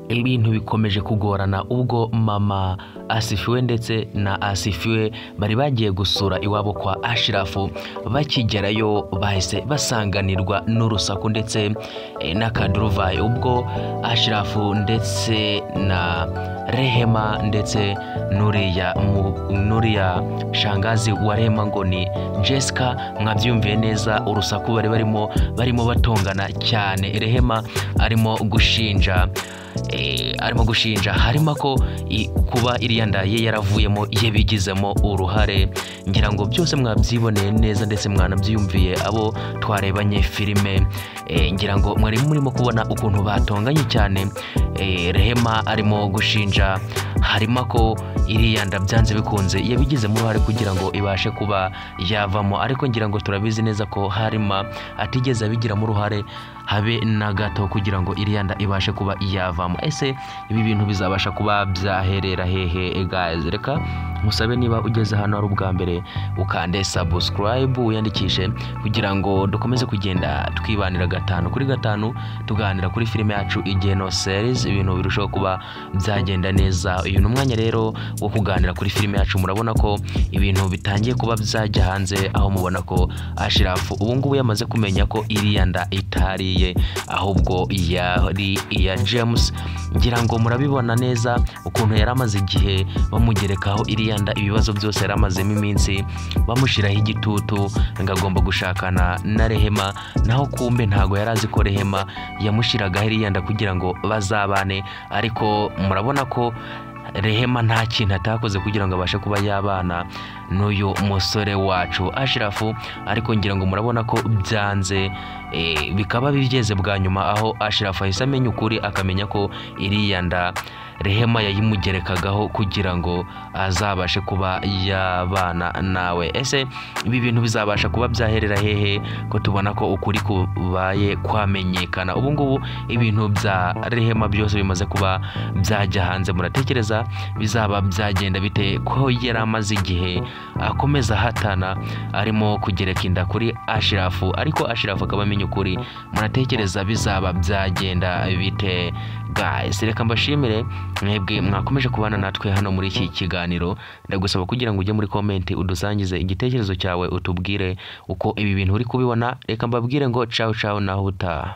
ibintu bikomeje kugorana ubwo mama Asifiwe ndetse na Asifiwe bari bagiye gusura iwabo kwa Ashirafu. Bakigerayo bahise basanganirwa n'urusaku ndetse n'akaduruvayo ubwo Ashirafu ndetse na Rehema ndetse nuriya shangazi wa Rehema ngo ni Jessica. Mwabyumviye neza urusaku bari barimo batongana cyane. Rehema arimo gushinja harimo ko kuba iriya nda ye yaravuyemo yabigizemo uruhare. Ngira ngo byose mwabyiboneye neza ndetse mwanabyumviye abo twarebanye filime. Ngira ngo mwari murimo kubona ukuntu batonganye cyane. Rehema arimo gushinja harimo ko iriya nda byanze bikunze yabigizemo uruhare kugira ngo ibashe kuba yavamo, ariko ngira ngo turabizi neza ko Harima atigeze abigiramo uruhare habe na gato kugira ngo iriya nda ibashe kuba yavamo. Ese ibi bintu bizabasha kuba byaherera hehe guys? Reka musabe niba ugeze hano ari ubwa mbere ukande subscribe uyandikishe kugira ngo dukomeze kugenda twibanira 5 kuri 5 tuganira kuri filime yacu Igeno series, ibintu birushaho kuba byagenda neza. Uyu numwanya rero wo kuganira kuri filime yacu. Murabona ko ibintu bitangiye kuba byajya hanze, aho mubona ko Ashirafu ubu ngubu yamaze kumenya ko iriya nda itariye ahubwo yari iya James. Ngira ngo murabibona neza ukuntu yaramaze igihe bamugerekaho iriya nda, ibibazo byose yaramazemo iminsi bamushiraho igitutu ngagomba gushakana na Rehema, naho kumbe ntago yarazi ko Rehema yamushiraga iriya nda kugira ngo bazabane. Ariko murabona ko Rehema nta kintu atakoze kugira ngo abashe kuba yabana n'uyu musore wacu Ashirafu. Ariko ngira ngo murabona ko byanze bikaba bigeze bwa nyuma, aho Ashirafu ahise amenya ukuri, akamenya ko iriya nda Rehema yayimugerekagaho kugira ngo azabashe kuba yabana nawe. Ese ibi bintu bizabasha kuba byaherera hehe ko tubona ko ukuri kubaye kwamenyekana? Ubu ngubu ibintu bya Rehema byose bimaze kuba byajya hanze. Muratekereza bizaba byagenda bite ko yaramaze igihe akomeza hatana arimo kugereka inda kuri Ashirafu, ariko Ashirafu akaba amenya ukuri? Muratekereza bizaba byagenda bite guys? Reka mbashimire mwebwe mwakomeje kubana natwe hano muri iki kiganiro. Ndagusaba kugira ngo ujye muri comment udusangize igitekerezo cyawe, utubwire uko ibi bintu uri kubibona. Reka mbabwire ngo ciao ciao naho utaha.